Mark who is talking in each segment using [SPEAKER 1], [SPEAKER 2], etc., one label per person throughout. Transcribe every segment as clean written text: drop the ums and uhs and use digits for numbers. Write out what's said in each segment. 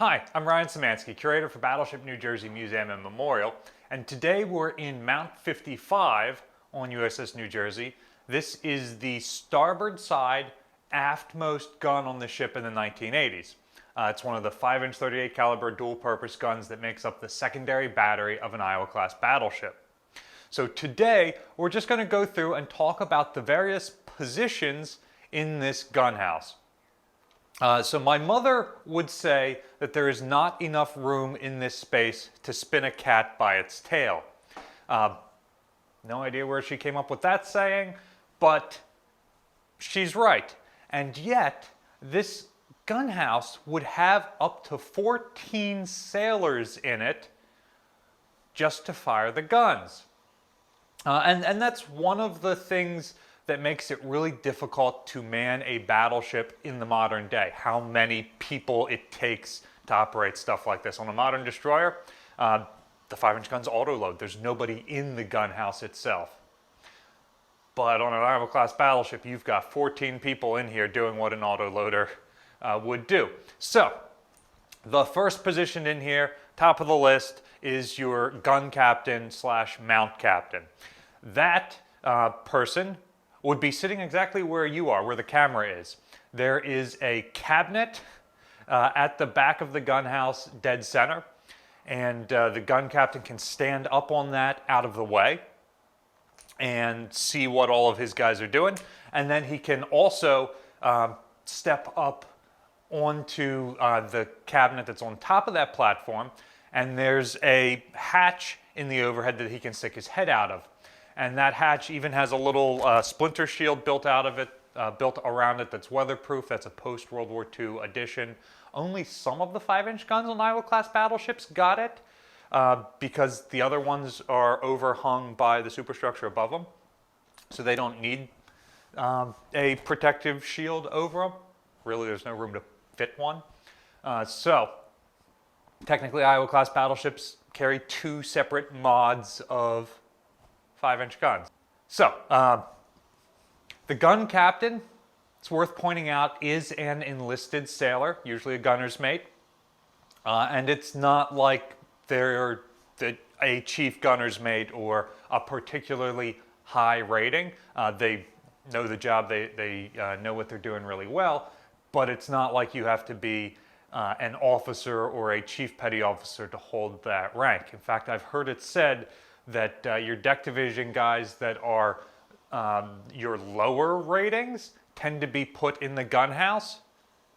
[SPEAKER 1] Hi, I'm Ryan Szymanski, curator for Battleship New Jersey Museum and Memorial, and today we're in Mount 55 on USS New Jersey. This is the starboard side aftmost gun on the ship in the 1980s. It's one of the 5-inch 38 caliber dual-purpose guns that makes up the secondary battery of an Iowa-class battleship. So today we're just going to go through and talk about the various positions in this gun house. So my mother would say that there is not enough room in this space to spin a cat by its tail. No idea where she came up with that saying, but she's right. And yet, this gun house would have up to 14 sailors in it just to fire the guns. And that's one of the things that makes it really difficult to man a battleship in the modern day. How many people it takes to operate stuff like this. On a modern destroyer, the 5-inch gun's auto-load. There's nobody in the gun house itself. But on an Iowa-class battleship, you've got 14 people in here doing what an autoloader would do. So, the first position in here, top of the list, is your gun captain slash mount captain. That person would be sitting exactly where you are, where the camera is. There is a cabinet at the back of the gun house, dead center, and the gun captain can stand up on that out of the way and see what all of his guys are doing. And then he can also step up onto the cabinet that's on top of that platform, and there's a hatch in the overhead that he can stick his head out of. And that hatch even has a little splinter shield built around it that's weatherproof. That's a post-World War II addition. Only some of the 5-inch guns on Iowa-class battleships got it because the other ones are overhung by the superstructure above them. So they don't need a protective shield over them. Really, there's no room to fit one. So technically, Iowa-class battleships carry 2 separate mods of 5-inch guns. So, the gun captain, it's worth pointing out, is an enlisted sailor, usually a gunner's mate. And it's not like they're a chief gunner's mate or a particularly high rating. They know the job, they know what they're doing really well, but it's not like you have to be an officer or a chief petty officer to hold that rank. In fact, I've heard it said that your deck division guys that are your lower ratings tend to be put in the gun house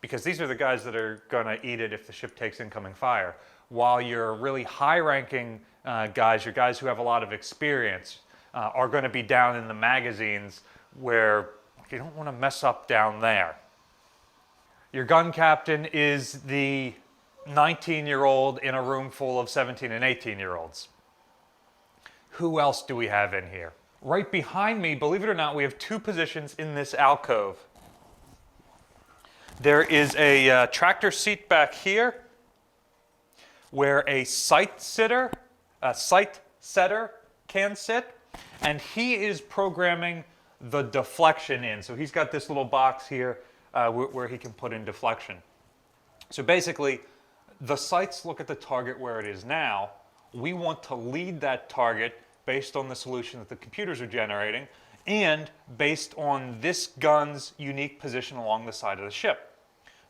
[SPEAKER 1] because these are the guys that are going to eat it if the ship takes incoming fire. While your really high-ranking guys, your guys who have a lot of experience, are going to be down in the magazines where you don't want to mess up down there. Your gun captain is the 19-year-old in a room full of 17 and 18-year-olds. Who else do we have in here? Right behind me, believe it or not, we have 2 positions in this alcove. There is a tractor seat back here where a sight setter can sit, and he is programming the deflection in. So he's got this little box here where he can put in deflection. So basically, the sights look at the target where it is now. We want to lead that target based on the solution that the computers are generating and based on this gun's unique position along the side of the ship.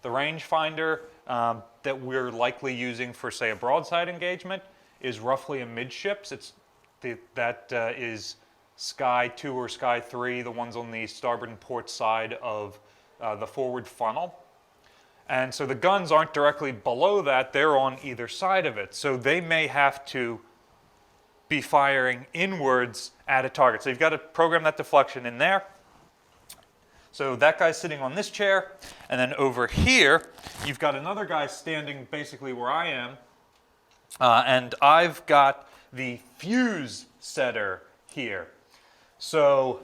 [SPEAKER 1] The rangefinder that we're likely using for, say, a broadside engagement is roughly a midships. That is Sky 2 or Sky 3, the ones on the starboard and port side of the forward funnel. And so the guns aren't directly below that, they're on either side of it. So they may have to be firing inwards at a target. So you've got to program that deflection in there. So that guy's sitting on this chair, and then over here, you've got another guy standing basically where I am, and I've got the fuse setter here. So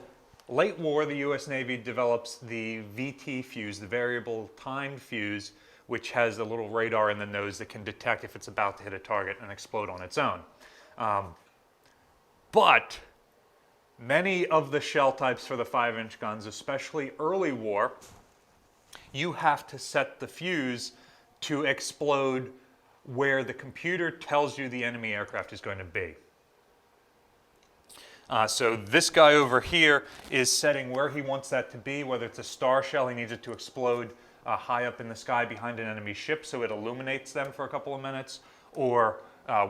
[SPEAKER 1] late war, the US Navy develops the VT fuse, the variable timed fuse, which has a little radar in the nose that can detect if it's about to hit a target and explode on its own. But many of the shell types for the 5-inch guns, especially early war, you have to set the fuse to explode where the computer tells you the enemy aircraft is going to be. So this guy over here is setting where he wants that to be, whether it's a star shell, he needs it to explode high up in the sky behind an enemy ship so it illuminates them for a couple of minutes, or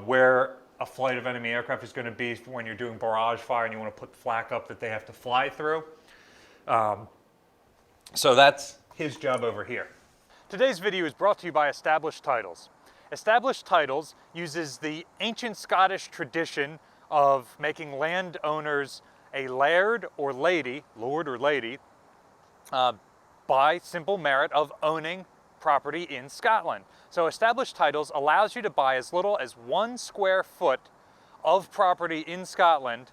[SPEAKER 1] where a flight of enemy aircraft is going to be when you're doing barrage fire and you want to put flak up that they have to fly through. So that's his job over here. Today's video is brought to you by Established Titles. Established Titles uses the ancient Scottish tradition of making landowners a laird or lady, lord or lady, by simple merit of owning property in Scotland. So Established Titles allows you to buy as little as 1 square foot of property in Scotland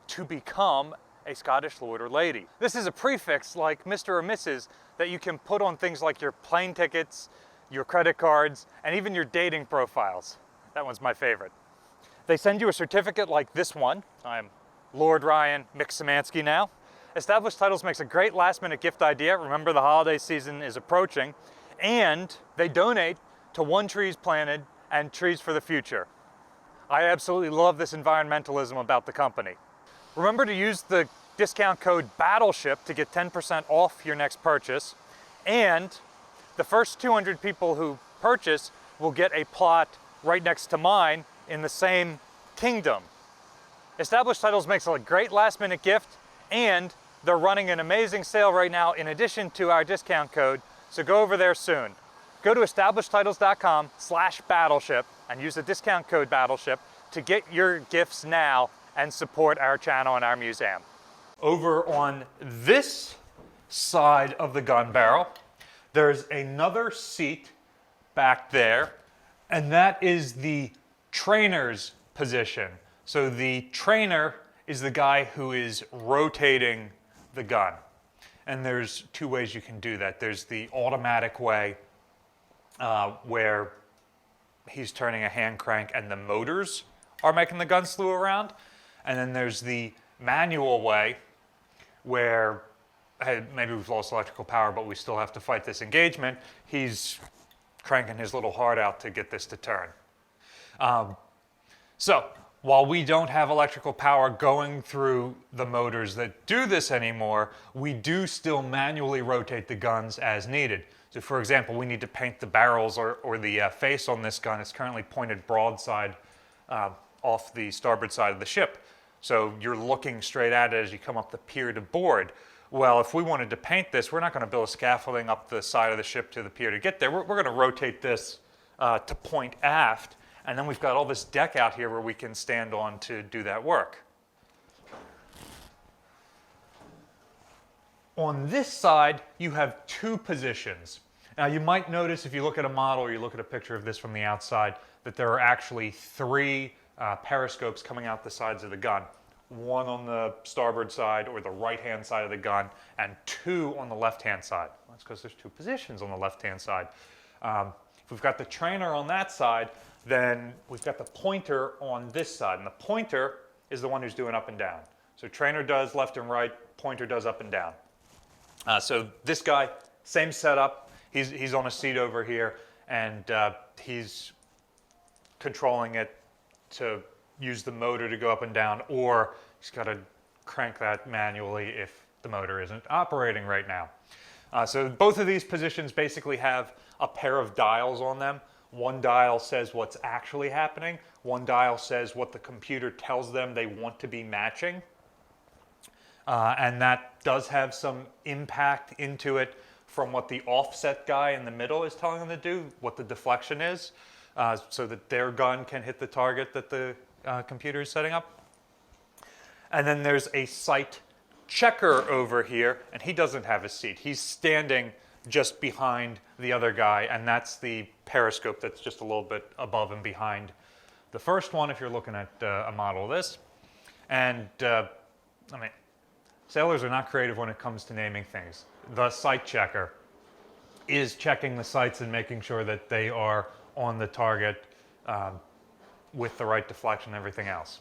[SPEAKER 1] to become a Scottish lord or lady. This is a prefix like Mr. or Mrs. that you can put on things like your plane tickets, your credit cards, and even your dating profiles. That one's my favorite. They send you a certificate like this one. I'm Lord Ryan Mik-Szymanski now. Established Titles makes a great last-minute gift idea. Remember, the holiday season is approaching. And they donate to One Trees Planted and Trees for the Future. I absolutely love this environmentalism about the company. Remember to use the discount code Battleship to get 10% off your next purchase. And the first 200 people who purchase will get a plot right next to mine in the same kingdom. Established Titles makes a great last-minute gift, and they're running an amazing sale right now in addition to our discount code, so go over there soon. Go to establishedtitles.com/battleship and use the discount code Battleship to get your gifts now and support our channel and our museum. Over on this side of the gun barrel, there's another seat back there, and that is the trainer's position. So the trainer is the guy who is rotating the gun. And there's 2 ways you can do that. There's the automatic way where he's turning a hand crank and the motors are making the gun slew around. And then there's the manual way where, hey, maybe we've lost electrical power, but we still have to fight this engagement. He's cranking his little heart out to get this to turn. So while we don't have electrical power going through the motors that do this anymore, we do still manually rotate the guns as needed. So for example, we need to paint the barrels or the face on this gun. It's currently pointed broadside off the starboard side of the ship. So you're looking straight at it as you come up the pier to board. Well, if we wanted to paint this, we're not going to build a scaffolding up the side of the ship to the pier to get there. We're going to rotate this to point aft. And then we've got all this deck out here where we can stand on to do that work. On this side, you have 2 positions. Now you might notice if you look at a model or you look at a picture of this from the outside that there are actually 3 periscopes coming out the sides of the gun. 1 on the starboard side or the right-hand side of the gun, and 2 on the left-hand side. Well, that's because there's 2 positions on the left-hand side. If we've got the trainer on that side, then we've got the pointer on this side, and the pointer is the one who's doing up and down. So trainer does left and right, pointer does up and down. So this guy, same setup. He's on a seat over here, and he's controlling it to use the motor to go up and down, or he's got to crank that manually if the motor isn't operating right now. So both of these positions basically have a pair of dials on them. One dial says what's actually happening. One dial says what the computer tells them they want to be matching. And that does have some impact into it from what the offset guy in the middle is telling them to do, what the deflection is, so that their gun can hit the target that the computer is setting up. And then there's a sight checker over here, and he doesn't have a seat. He's standing just behind the other guy, and that's the periscope that's just a little bit above and behind the first one if you're looking at a model of this. And I mean, sailors are not creative when it comes to naming things. The sight checker is checking the sights and making sure that they are on the target with the right deflection and everything else.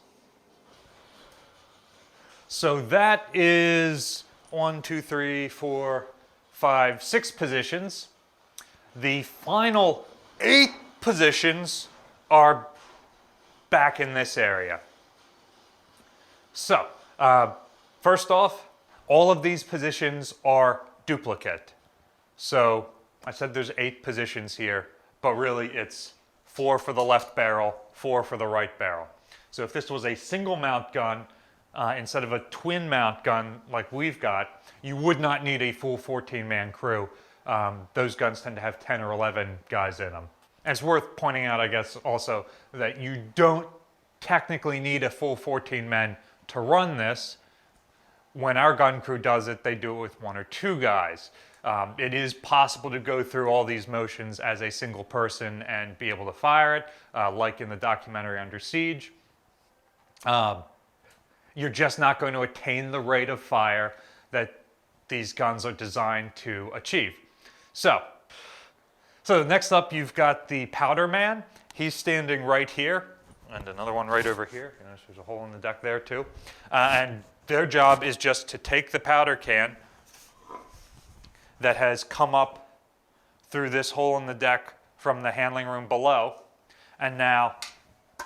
[SPEAKER 1] So that is 1, 2, 3, 4, 5, 6 positions. The final 8th positions are back in this area. So, first off, all of these positions are duplicate. So, I said there's 8 positions here, but really it's 4 for the left barrel, 4 for the right barrel. So if this was a single mount gun, instead of a twin mount gun like we've got, you would not need a full 14-man crew. Those guns tend to have 10 or 11 guys in them. And it's worth pointing out, I guess, also that you don't technically need a full 14 men to run this. When our gun crew does it, they do it with 1 or 2 guys. It is possible to go through all these motions as a single person and be able to fire it, like in the documentary Under Siege. You're just not going to attain the rate of fire that these guns are designed to achieve. So next up, you've got the powder man. He's standing right here, and another one right over here. You notice there's a hole in the deck there too. And their job is just to take the powder can that has come up through this hole in the deck from the handling room below. And now,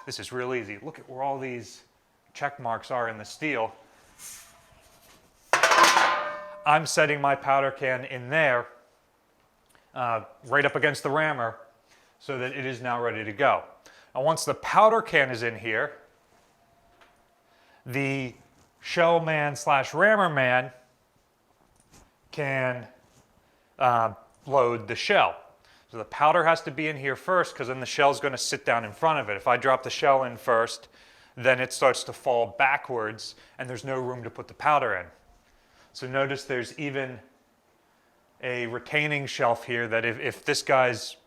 [SPEAKER 1] this is real easy. Look at where all these check marks are in the steel. I'm setting my powder can in there, right up against the rammer, so that it is now ready to go. And once the powder can is in here, the shell man / rammer man can load the shell. So the powder has to be in here first, because then the shell's going to sit down in front of it. If I drop the shell in first, then it starts to fall backwards, and there's no room to put the powder in. So notice there's even a retaining shelf here that if this guy's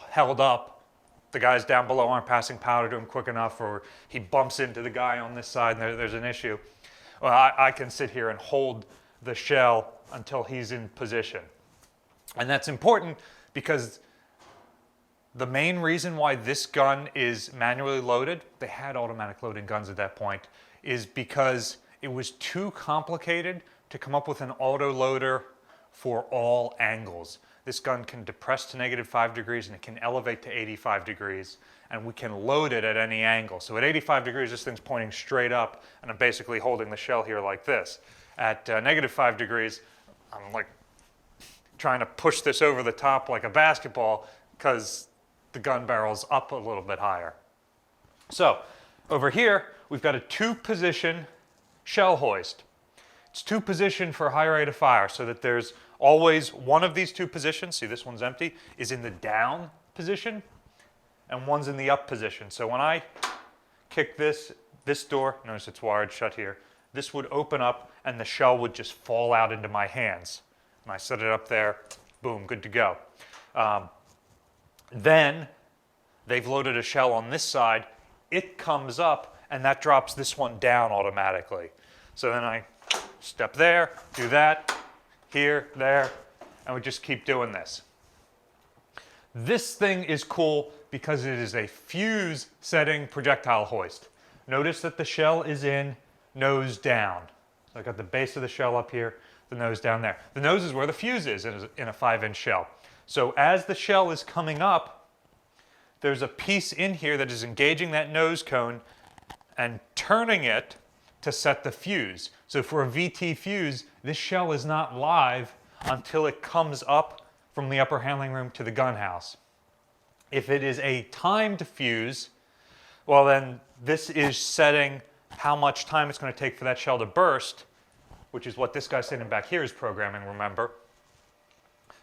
[SPEAKER 1] held up, the guys down below aren't passing powder to him quick enough, or he bumps into the guy on this side and there's an issue, well, I can sit here and hold the shell until he's in position. And that's important because the main reason why this gun is manually loaded, they had automatic loading guns at that point, is because it was too complicated to come up with an auto loader for all angles. This gun can depress to -5 degrees and it can elevate to 85 degrees, and we can load it at any angle. So at 85 degrees, this thing's pointing straight up, and I'm basically holding the shell here like this. At -5 degrees, I'm like trying to push this over the top like a basketball because the gun barrel's up a little bit higher. So over here, we've got a 2-position shell hoist. It's 2-position for high rate of fire, so that there's always one of these 2 positions, see this one's empty, is in the down position, and one's in the up position. So when I kick this door, notice it's wired shut here, this would open up and the shell would just fall out into my hands. And I set it up there, boom, good to go. Then they've loaded a shell on this side, it comes up, and that drops this one down automatically. So then I step there, do that, here, there, and we just keep doing this. This thing is cool because it is a fuse setting projectile hoist. Notice that the shell is in nose down. So I got the base of the shell up here, the nose down there. The nose is where the fuse is in a 5-inch shell. So as the shell is coming up, there's a piece in here that is engaging that nose cone and turning it to set the fuse. So for a VT fuse, this shell is not live until it comes up from the upper handling room to the gun house. If it is a timed fuse, well then this is setting how much time it's going to take for that shell to burst, which is what this guy sitting back here is programming, remember,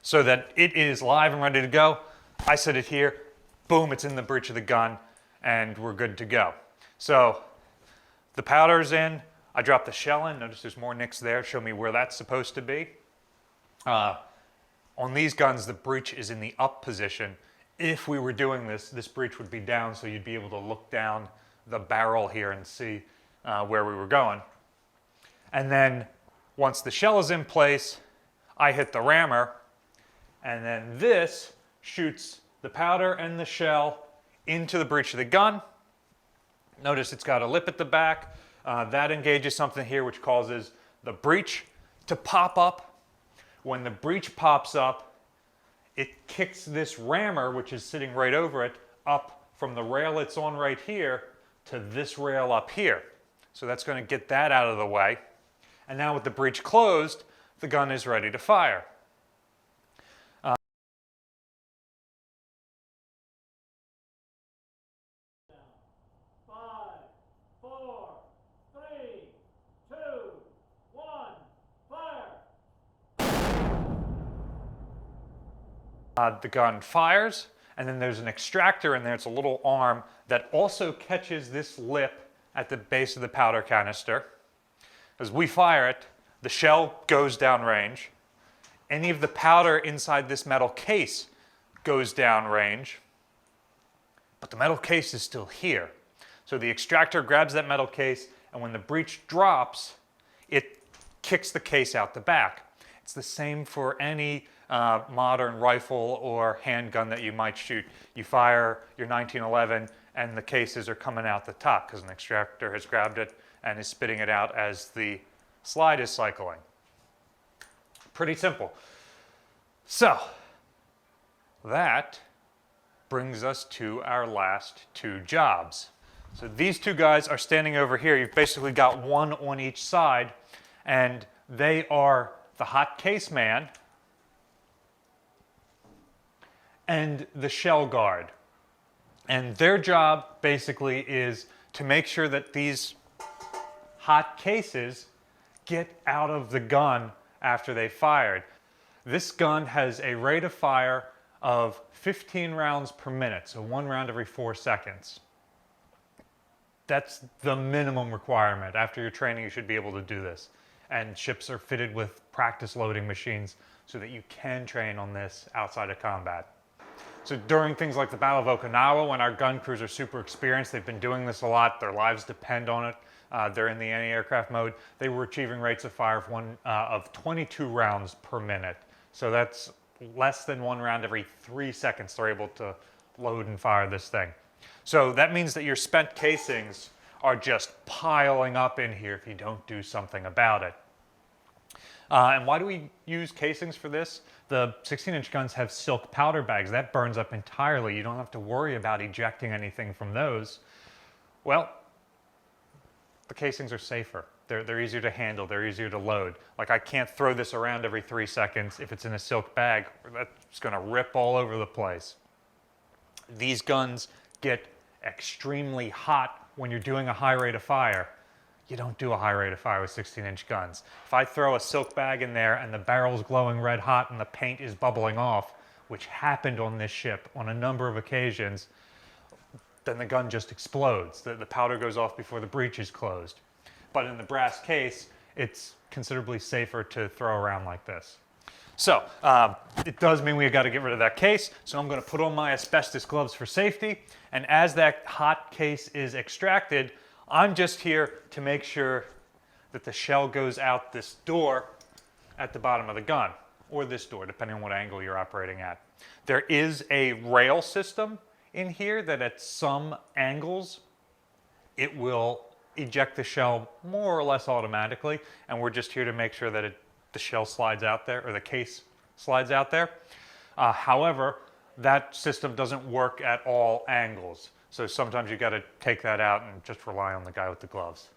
[SPEAKER 1] so that it is live and ready to go. I set it here, boom, it's in the breech of the gun, and we're good to go. So the powder's in, I drop the shell in, notice there's more nicks there, show me where that's supposed to be. On these guns, the breech is in the up position. If we were doing this, this breech would be down, so you'd be able to look down the barrel here and see where we were going. And then once the shell is in place, I hit the rammer, and then this shoots the powder and the shell into the breech of the gun. Notice it's got a lip at the back. That engages something here which causes the breech to pop up. When the breech pops up, it kicks this rammer, which is sitting right over it, up from the rail it's on right here to this rail up here. So that's going to get that out of the way. And now with the breech closed, the gun is ready to fire. The gun fires, and then there's an extractor in there. It's a little arm that also catches this lip at the base of the powder canister. As we fire it, the shell goes downrange. Any of the powder inside this metal case goes downrange, but the metal case is still here. So the extractor grabs that metal case, and when the breech drops, it kicks the case out the back. It's the same for any modern rifle or handgun that you might shoot. You fire your 1911 and the cases are coming out the top because an extractor has grabbed it and is spitting it out as the slide is cycling. Pretty simple. So that brings us to our last two jobs. So these two guys are standing over here. You've basically got one on each side, and they are the hot case man and the shell guard. And their job basically is to make sure that these hot cases get out of the gun after they fired. This gun has a rate of fire of 15 rounds per minute, so 1 round every 4 seconds. That's the minimum requirement. After your training, you should be able to do this. And ships are fitted with practice loading machines so that you can train on this outside of combat. So during things like the Battle of Okinawa, when our gun crews are super experienced, they've been doing this a lot, their lives depend on it, they're in the anti-aircraft mode, they were achieving rates of fire of 22 rounds per minute. So that's less than 1 round every 3 seconds they're able to load and fire this thing. So that means that your spent casings are just piling up in here if you don't do something about it. And why do we use casings for this? The 16-inch guns have silk powder bags. That burns up entirely. You don't have to worry about ejecting anything from those. Well, the casings are safer. They're easier to handle. They're easier to load. Like, I can't throw this around every 3 seconds if it's in a silk bag. That's going to rip all over the place. These guns get extremely hot when you're doing a high rate of fire. You don't do a high rate of fire with 16-inch guns. If I throw a silk bag in there and the barrel's glowing red hot and the paint is bubbling off, which happened on this ship on a number of occasions, then the gun just explodes. The powder goes off before the breech is closed. But in the brass case, it's considerably safer to throw around like this. So it does mean we've got to get rid of that case. So I'm going to put on my asbestos gloves for safety. And as that hot case is extracted, I'm just here to make sure that the shell goes out this door at the bottom of the gun, or this door, depending on what angle you're operating at. There is a rail system in here that at some angles, it will eject the shell more or less automatically, and we're just here to make sure that the shell slides out there, or the case slides out there. However, that system doesn't work at all angles. So sometimes you got to take that out and just rely on the guy with the gloves.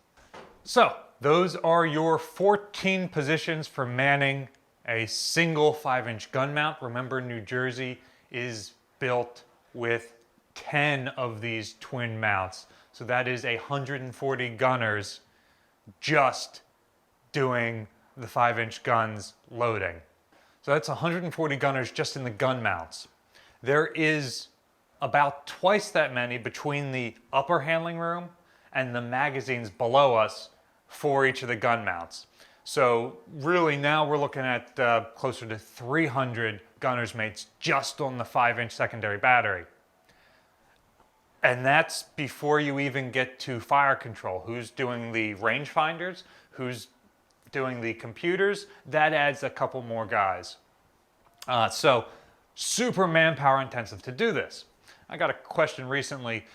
[SPEAKER 1] So those are your 14 positions for manning a single 5-inch gun mount. Remember, New Jersey is built with 10 of these twin mounts. So that is 140 gunners just doing the 5-inch guns loading. So that's 140 gunners just in the gun mounts. There is about twice that many between the upper handling room and the magazines below us for each of the gun mounts. So really now we're looking at closer to 300 gunner's mates just on the 5-inch secondary battery. And that's before you even get to fire control. Who's doing the rangefinders? Who's doing the computers? That adds a couple more guys. So super manpower intensive to do this. I got a question recently.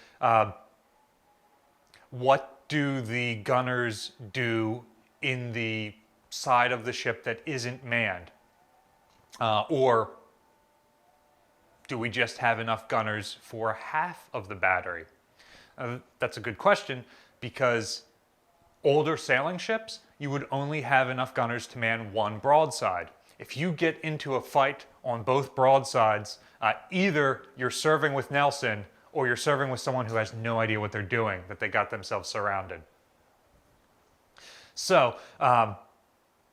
[SPEAKER 1] What do the gunners do in the side of the ship that isn't manned? Or do we just have enough gunners for half of the battery? That's a good question, because older sailing ships, you would only have enough gunners to man one broadside. If you get into a fight on both broadsides, either you're serving with Nelson or you're serving with someone who has no idea what they're doing, that they got themselves surrounded. So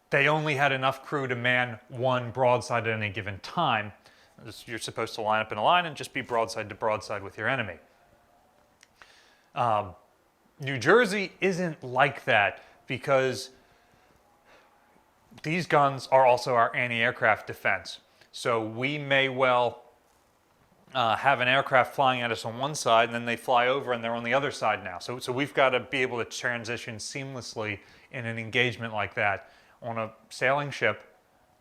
[SPEAKER 1] they only had enough crew to man one broadside at any given time. You're supposed to line up in a line and just be broadside to broadside with your enemy. New Jersey isn't like that, because these guns are also our anti-aircraft defense. So we may well have an aircraft flying at us on one side, and then they fly over and they're on the other side now. So we've got to be able to transition seamlessly in an engagement like that. On a sailing ship,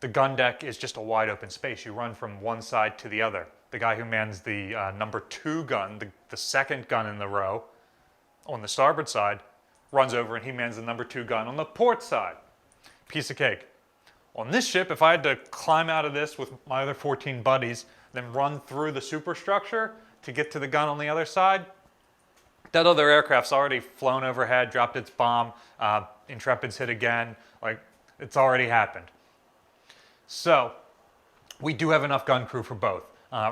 [SPEAKER 1] the gun deck is just a wide open space. You run from one side to the other. The guy who mans the number 2 gun, the second gun in the row, on the starboard side, runs over and he mans the number 2 gun on the port side. Piece of cake. On this ship, if I had to climb out of this with my other 14 buddies, then run through the superstructure to get to the gun on the other side, that other aircraft's already flown overhead, dropped its bomb, Intrepid's hit again, like, it's already happened. So we do have enough gun crew for both.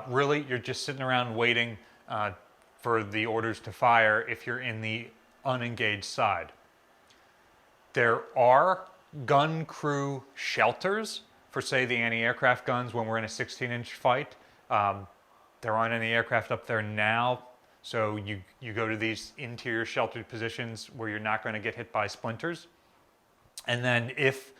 [SPEAKER 1] Really, you're just sitting around waiting for the orders to fire if you're in the unengaged side. There are gun crew shelters for, say, the anti-aircraft guns when we're in a 16-inch fight. There aren't any aircraft up there now, so you go to these interior sheltered positions where you're not going to get hit by splinters. And then if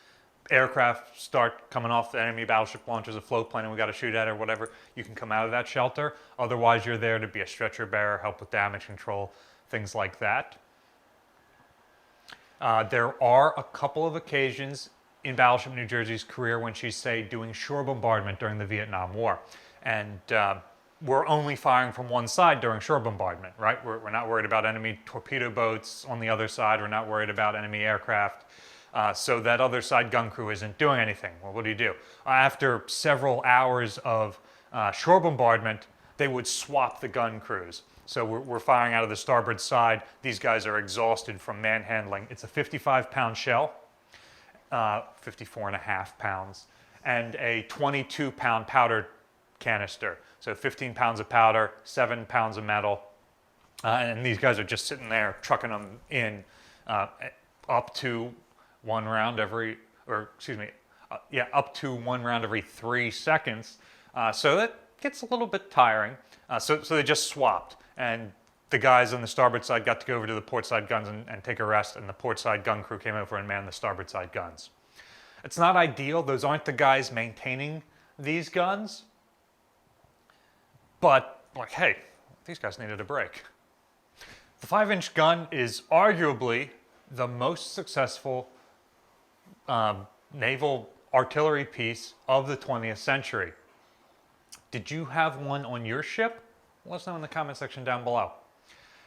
[SPEAKER 1] aircraft start coming off, the enemy battleship launches a float plane and we got to shoot at it or whatever, you can come out of that shelter. Otherwise, you're there to be a stretcher bearer, help with damage control, things like that. There are a couple of occasions in Battleship New Jersey's career when she's, say, doing shore bombardment during the Vietnam War. And we're only firing from one side during shore bombardment, right? We're not worried about enemy torpedo boats on the other side. We're not worried about enemy aircraft. So that other side gun crew isn't doing anything. Well, what do? After several hours of shore bombardment, they would swap the gun crews. So we're firing out of the starboard side. These guys are exhausted from manhandling. It's a 55-pound shell, 54.5 pounds, and a 22-pound powder canister. So 15 pounds of powder, 7 pounds of metal. And these guys are just sitting there trucking them in up to one round every, up to one round every 3 seconds. So that gets a little bit tiring. So they just swapped, and the guys on the starboard side got to go over to the port side guns and take a rest, and the port side gun crew came over and manned the starboard side guns. It's not ideal. Those aren't the guys maintaining these guns. But, like, hey, these guys needed a break. The 5-inch gun is arguably the most successful naval artillery piece of the 20th century. Did you have one on your ship? Let us know in the comment section down below.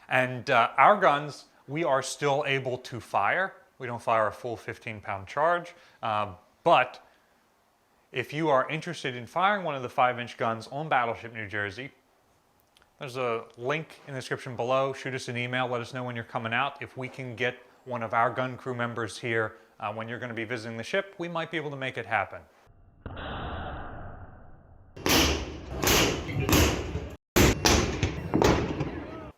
[SPEAKER 1] And our guns, we are still able to fire. We don't fire a full 15-pound charge, but if you are interested in firing one of the 5-inch guns on Battleship New Jersey, there's a link in the description below. Shoot us an email. Let us know when you're coming out. If we can get one of our gun crew members here when you're going to be visiting the ship, we might be able to make it happen.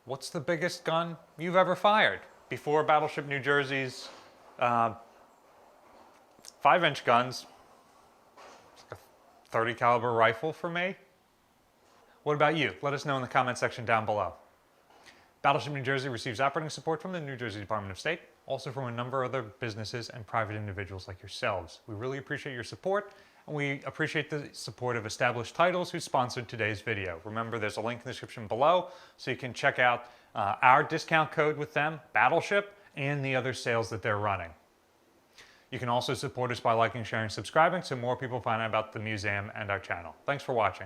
[SPEAKER 1] What's the biggest gun you've ever fired? Before Battleship New Jersey's 5-inch guns, it's like a 30 caliber rifle for me. What about you? Let us know in the comment section down below. Battleship New Jersey receives operating support from the New Jersey Department of State, also from a number of other businesses and private individuals like yourselves. We really appreciate your support, and we appreciate the support of Established Titles, who sponsored today's video. Remember, there's a link in the description below so you can check out our discount code with them, Battleship, and the other sales that they're running. You can also support us by liking, sharing, subscribing so more people find out about the museum and our channel. Thanks for watching.